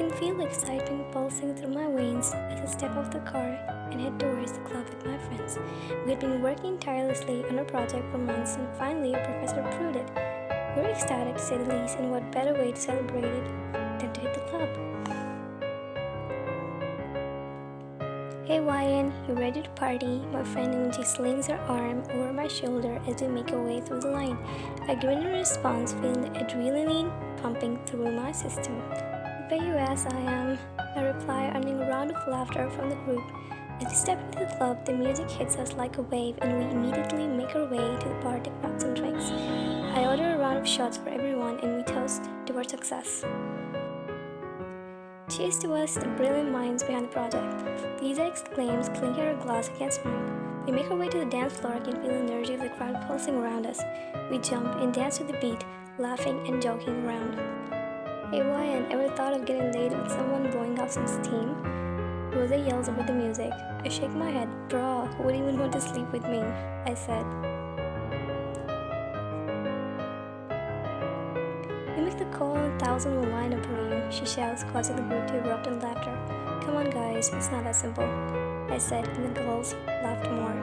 can feel the excitement pulsing through my veins as I step off the car and head towards the club with my friends. We had been working tirelessly on our project for months, and finally our professor approved it. We were ecstatic to say the least, and what better way to celebrate it than to hit the club. Hey Ryan, you ready to party? My friend Unji slings her arm over my shoulder as we make our way through the line. I grin in response, feeling the adrenaline pumping through my system. Bet you ass I am, I reply, earning a round of laughter from the group. As we step into the club, the music hits us like a wave, and we immediately make our way to the bar to grab some drinks. I order a round of shots for everyone, and we toast to our success. Cheers to us, the brilliant minds behind the project. Lisa exclaims, clinking her glass against mine. We make our way to the dance floor. I can feel the energy of the crowd pulsing around us. We jump and dance to the beat, laughing and joking around. Hey Ryan, ever thought of getting laid with someone blowing off some steam? Rosa yells over the music. I shake my head. Bra, who would even want to sleep with me? I said. You make the call and 1,000 will line up for you, she shouts, causing the group to erupt in laughter. Come on guys, it's not that simple, I said, and the girls laughed more.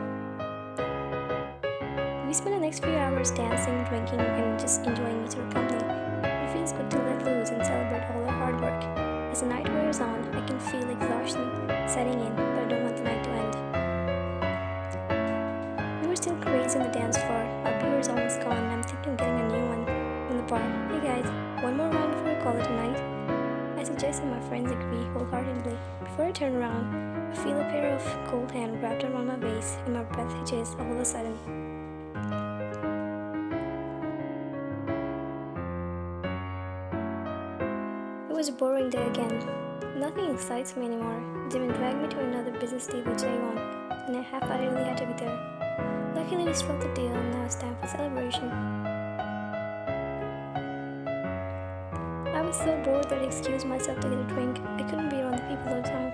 We spend the next few hours dancing, drinking, and just enjoying each other's company. It feels good to let loose and celebrate all our hard work. As the night wears on, I can feel exhaustion setting in, but I don't want the night to end. We were still crazy on the dance floor. Our beer is almost gone, and I'm thinking of getting a new one from the bar. Hey guys, one more round before we call it a night? I suggest, and my friends agree wholeheartedly. Before I turn around, I feel a pair of cold hands wrapped around my waist, and my breath hitches all of a sudden. It was a boring day again. Nothing excites me anymore. Jimin dragged me to another business deal with Jaewon, and I half-heartedly had to be there. Luckily, we struck the deal, and now it's time for celebration. I was so bored that I excused myself to get a drink. I couldn't be around the people all the time.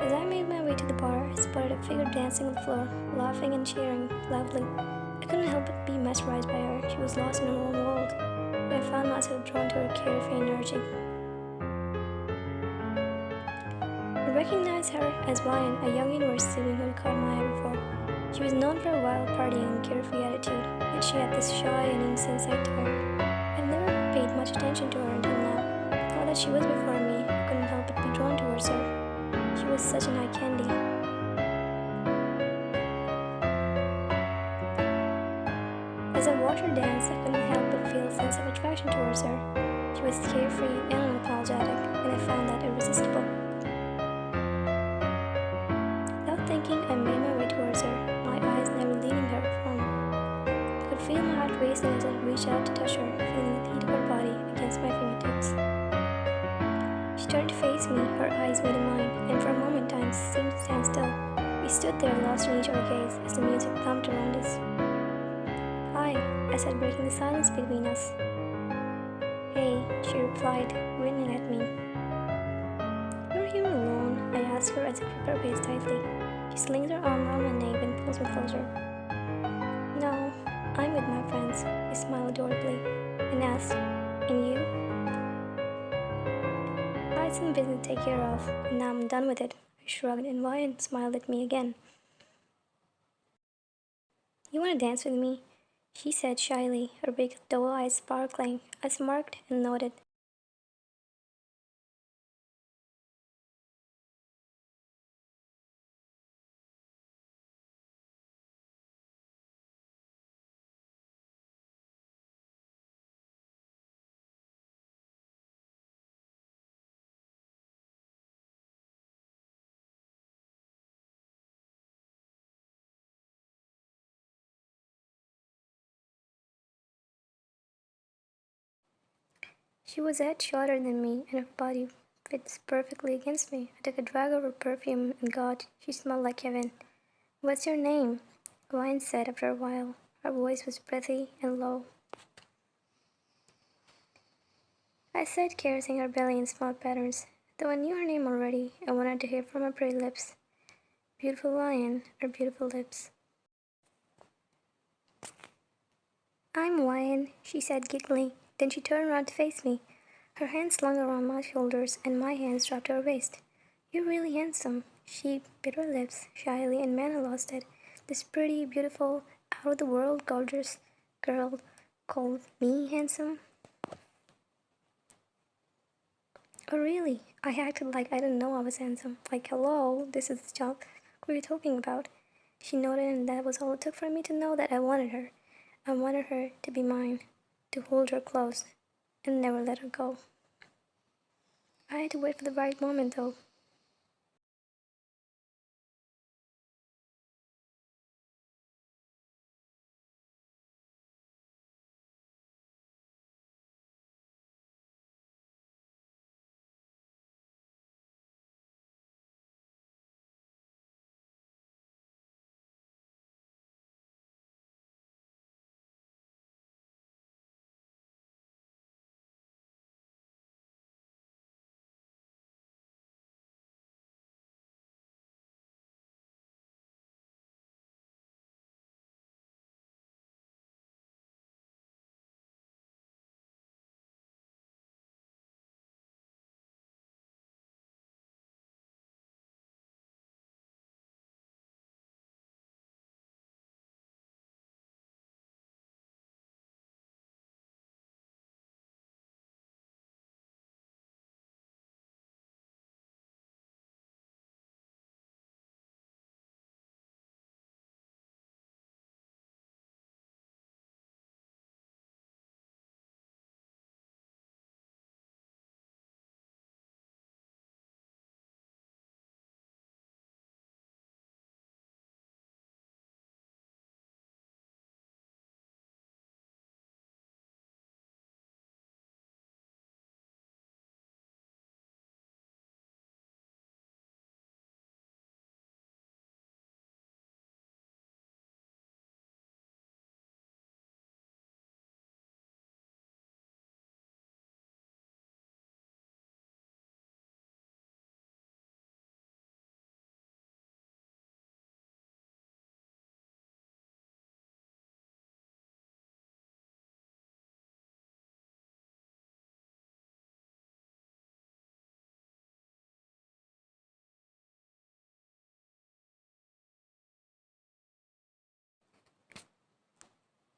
As I made my way to the bar, I spotted a figure dancing on the floor, laughing and cheering loudly. I couldn't help but be mesmerized by her. She was lost in her own world, but I found myself drawn to her carefree energy. I recognized her as Ryan, a young university student who had caught my eye before. She was known for a wild partying and carefree attitude, yet she had this shy and innocent side to her. I'd never paid much attention to her until now. Now that she was before me, I couldn't help but be drawn towards her. She was such an eye candy. As I watched her dance, I couldn't help but feel a sense of attraction towards her. She was carefree and unapologetic, and I found that irresistible. Without thinking, I made my way towards her, my eyes never leaving her from. I could feel my heart racing as I reached out to touch her, feeling the heat of her body against my fingertips. She turned to face me, her eyes meeting mine, and for a moment time seemed to stand still. We stood there lost in each other's gaze as the music thumped around us. Hi, I said, breaking the silence between us. Hey, she replied, grinning at me. You're here alone? I asked her as I gripped her waist tightly. She slings her arm around my neck and pulls me closer. No, I'm with my friends, I smiled adorably, and asked, and you? I had some business to take care of, and now I'm done with it. I shrugged, and Ryan smiled at me again. You want to dance with me? She said shyly, her big doe eyes sparkling. I smirked and nodded. She was a head shorter than me, and her body fits perfectly against me. I took a drag of her perfume, and God, she smelled like heaven. What's your name? Ryan said after a while. Her voice was breathy and low. I said, caressing her belly in small patterns. Though I knew her name already, I wanted to hear from her pretty lips. Beautiful Ryan, her beautiful lips. I'm Ryan, she said giggling. Then she turned around to face me. Her hands slung around my shoulders and my hands dropped to her waist. "You're really handsome." She bit her lips shyly and manner lost it. This pretty, beautiful, out-of-the-world gorgeous girl called me handsome? Oh really? I acted like I didn't know I was handsome. Like, hello, this is the job. What are you talking about? She nodded, and that was all it took for me to know that I wanted her. I wanted her to be mine, to hold her close, and never let her go. I had to wait for the right moment though.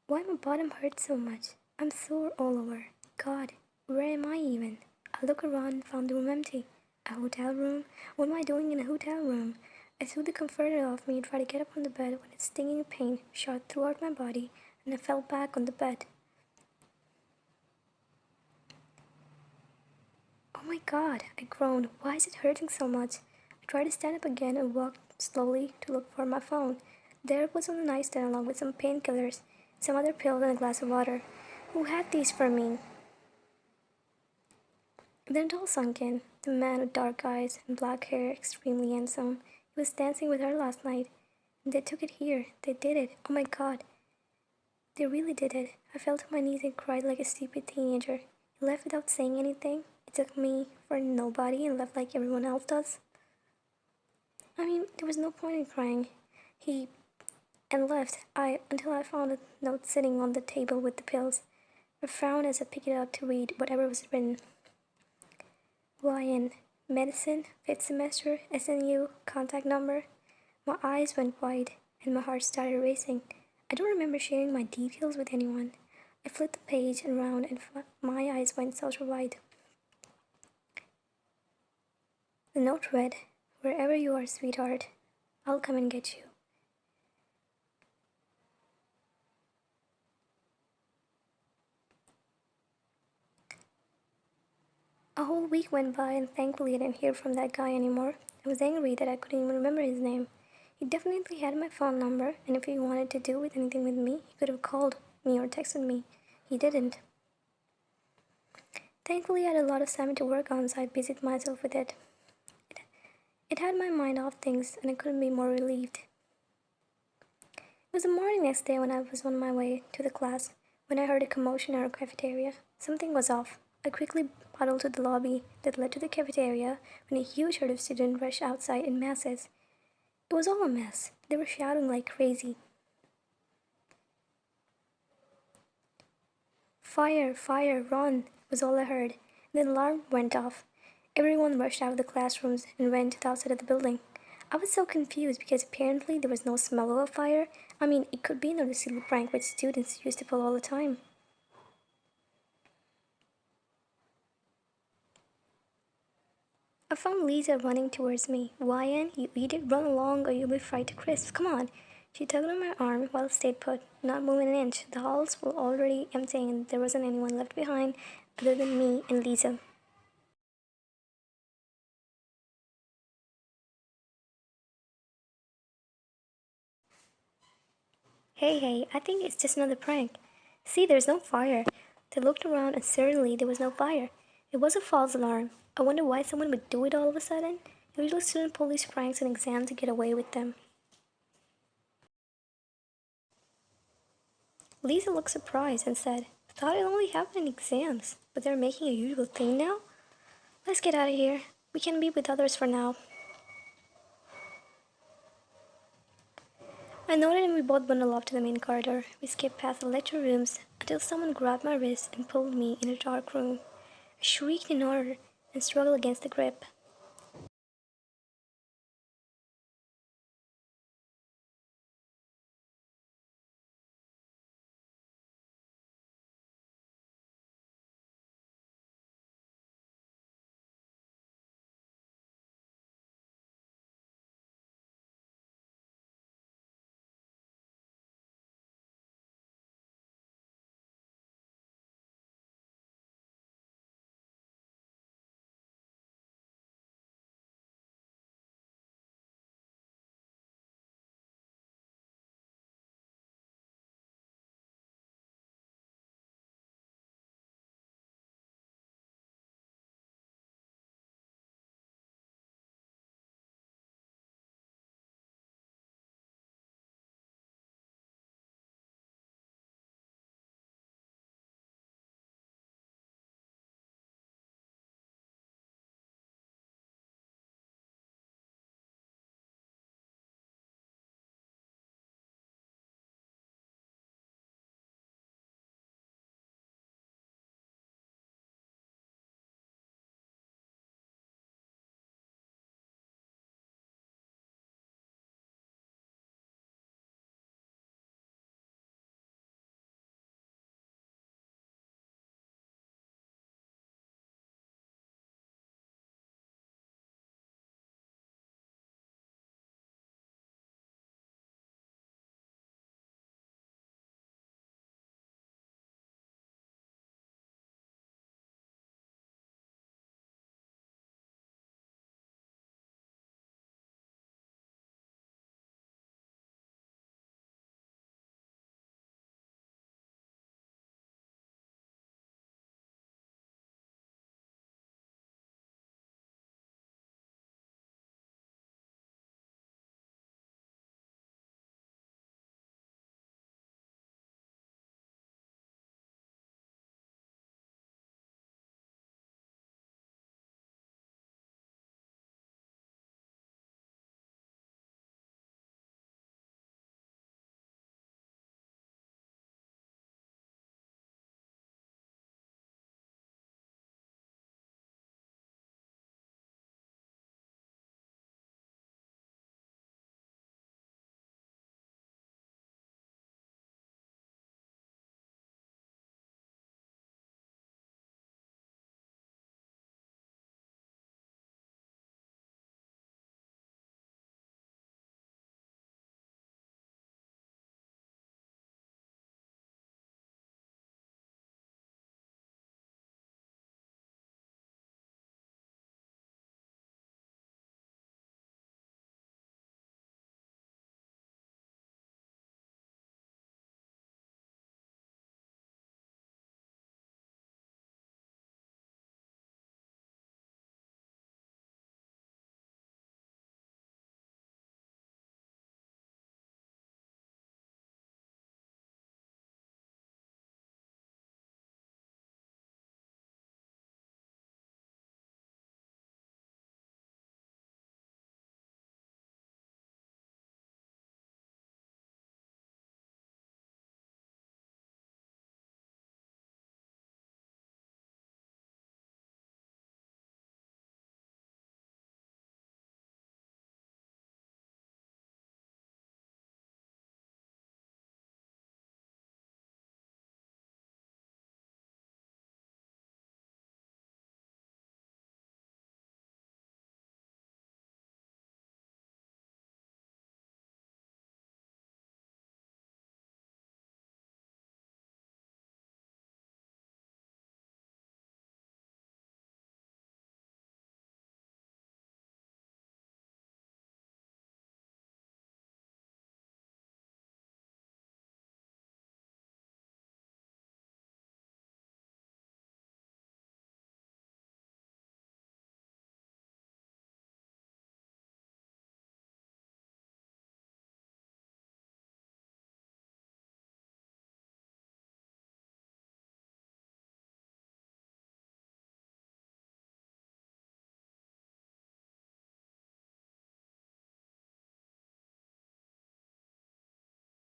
Why my bottom hurts so much? I'm sore all over. God, where am I even? I look around and found the room empty. A hotel room? What am I doing in a hotel room? I threw the comforter off me and tried to get up on the bed when its stinging pain shot throughout my body and I fell back on the bed. Oh my God, I groaned. Why is it hurting so much? I tried to stand up again and walked slowly to look for my phone. There it was on the nightstand along with some painkillers, some other pills, and a glass of water. Who had these for me? Then it all sunk in. The man with dark eyes and black hair, extremely handsome. He was dancing with her last night. And they took it here. They did it. Oh my God. They really did it. I fell to my knees and cried like a stupid teenager. He left without saying anything. He took me for nobody and left like everyone else does. I mean, there was no point in crying. He and left until I found a note sitting on the table with the pills. I frowned as I picked it up to read whatever was written. YN, medicine, 5th semester, SNU, contact number. My eyes went wide and my heart started racing. I don't remember sharing my details with anyone. I flipped the page around and my eyes went social wide. The note read, "Wherever you are, sweetheart, I'll come and get you." A whole week went by and thankfully I didn't hear from that guy anymore. I was angry that I couldn't even remember his name. He definitely had my phone number, and if he wanted to do anything with me, he could have called me or texted me. He didn't. Thankfully, I had a lot of time to work on, so I busied myself with it. It had my mind off things, and I couldn't be more relieved. It was the morning next day when I was on my way to the class, when I heard a commotion in our cafeteria. Something was off. I quickly paddled to the lobby that led to the cafeteria when a huge herd of students rushed outside in masses. It was all a mess. They were shouting like crazy. "Fire, fire, run," was all I heard. The alarm went off. Everyone rushed out of the classrooms and ran to the outside of the building. I was so confused because apparently there was no smell of a fire. I mean, it could be another silly prank which students used to pull all the time. I found Lisa running towards me. "YN, you idiot, run along or you'll be fried to crisps. Come on." She tugged on my arm while I stayed put, not moving an inch. The halls were already empty and there wasn't anyone left behind other than me and Lisa. Hey, I think it's just another prank. See, there's no fire." They looked around and certainly there was no fire. It was a false alarm. I wonder why someone would do it all of a sudden. Usually students pull these pranks in exams to get away with them. Lisa looked surprised and said, "Thought it only happened in exams, but they're making a usual thing now? Let's get out of here. We can be with others for now." I nodded and we both bundled off to the main corridor. We skipped past the lecture rooms until someone grabbed my wrist and pulled me in a dark room. I shrieked in horror and struggled against the grip.